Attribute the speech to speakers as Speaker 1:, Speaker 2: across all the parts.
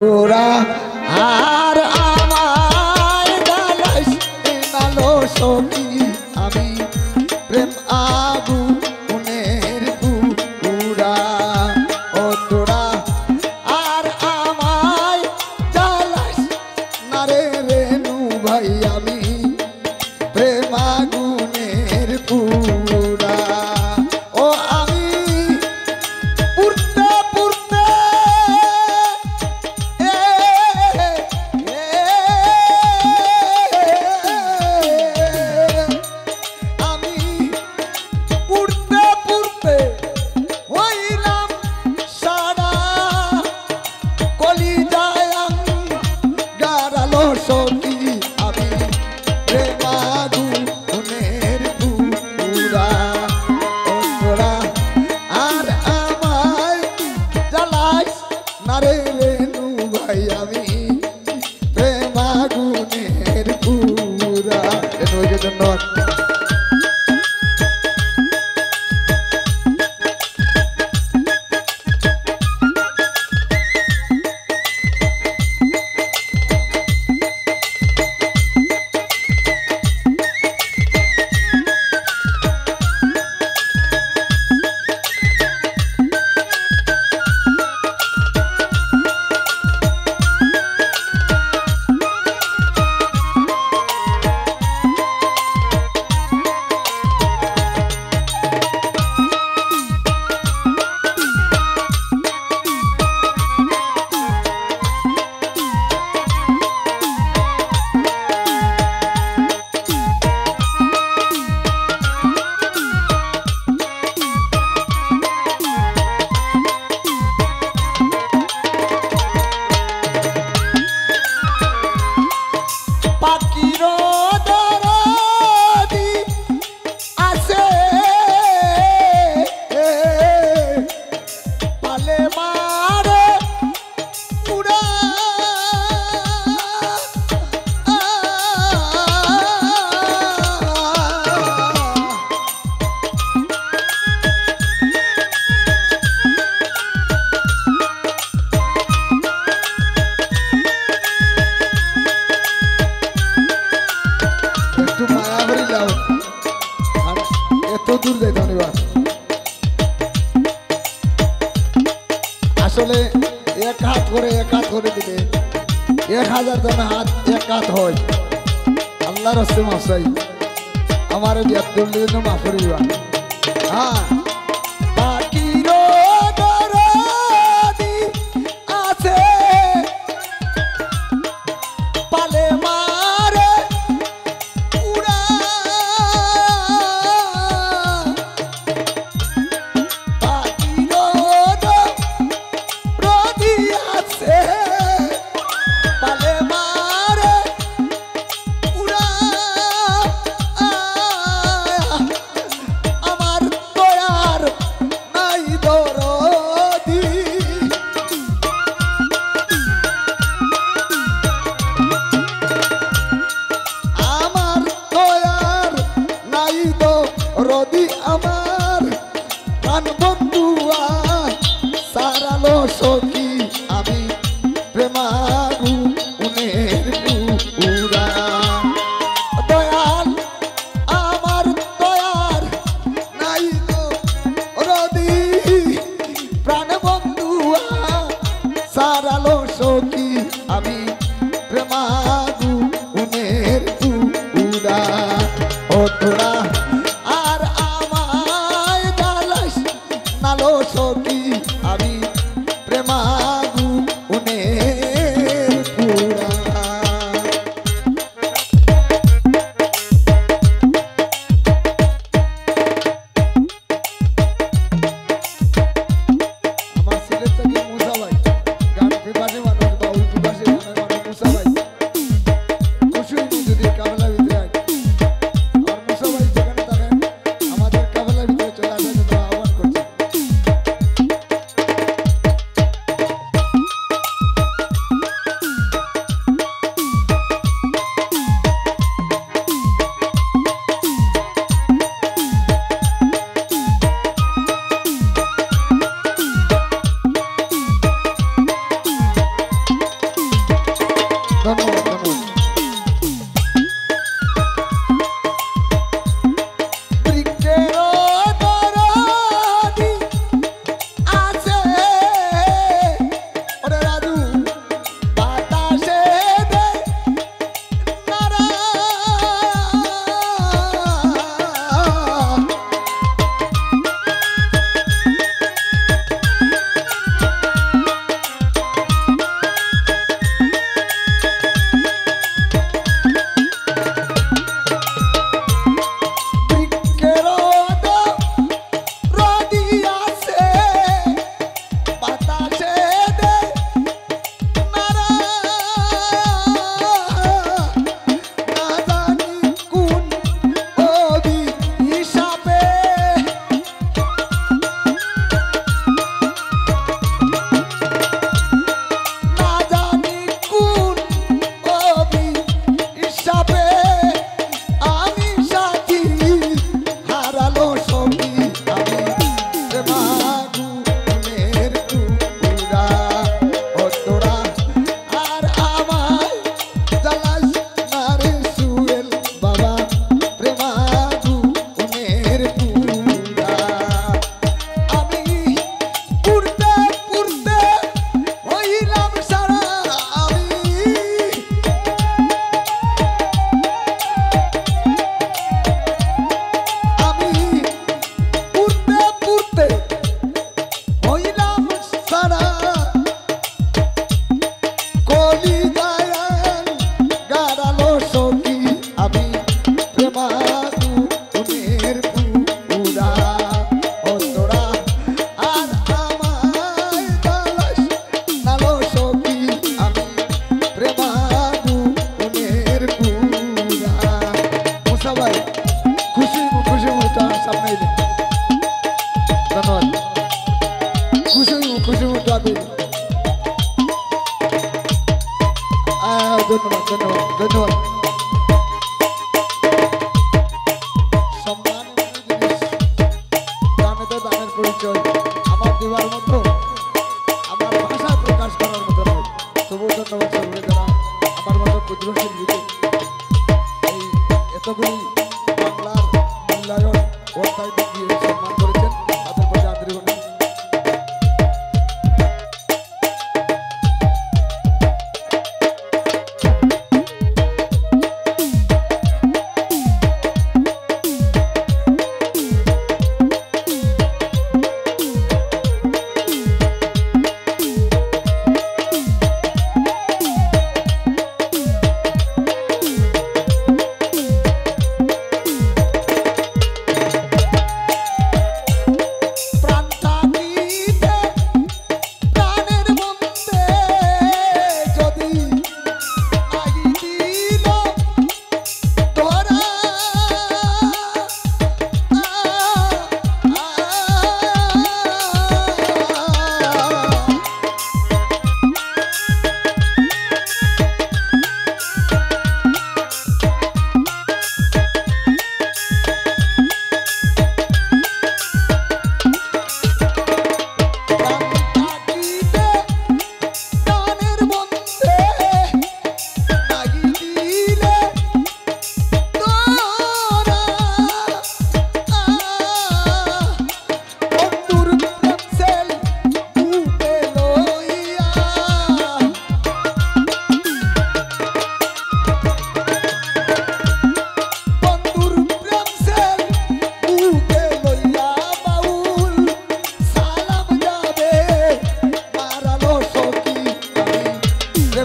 Speaker 1: তোরা আর আমায় জ্বালাইস নালো সখী আমি প্রেম আগুনের পুরা ও তোরা আর আমায় জ্বালাইস না রে রেনু ভাই আমি প্রেম আগুনের পুরা ও আমি পুরতে পুরতে আসলে এক হাত করে দিলে 1000 জন হাত এক হাত হয় আল্লাহর রাস্তে মাফ চাই আমার বিয়াত করলে জন্য মাফ করে দিবা হ্যাঁ বাকিরো দরদি আছে পালে মারে উড়া বাকিরো দরদি আছে পালে মারে উড়া আমার দয়ার নাই দরদি আমার দয়ার নাই দরদি আমার প্রাণ বন্ধুয়া সারালো সখী আমি প্রেমাগু উনের পুরা দয়াল আমার দয়ার নাই দরদি প্রাণ বন্ধুয়া সারালো সখী আমি প্রেমাগু উনের পুরা ও তোরা আর আমায় জ্বালাইস নালো সখী আমি প্রেমাগু উনের পুরা আমার ছেলের থেকে মুসা ভাই গান পিপাসী মানুষ বাউল পিপাসী গানের মানুষ মুসা ভাই ধন্যবাদ ধন্যবাদ ধন্যবাদ সম্মান জিনিস জানে তো দানের পরিচয় আমার দেওয়ার মতো আমার ভাষায় প্রকাশ করার মতো নয় তবু ধন্যবাদ সর্বে যারা আমার মতো ক্ষুদ্র শিল্পীকে এই এতগুলি বাংলার মূল্যায়ন অর্থায়ন দিয়ে সম্মান করেছেন তাদের প্রতি আন্তরিক অভিনন্দন।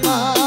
Speaker 1: Bye.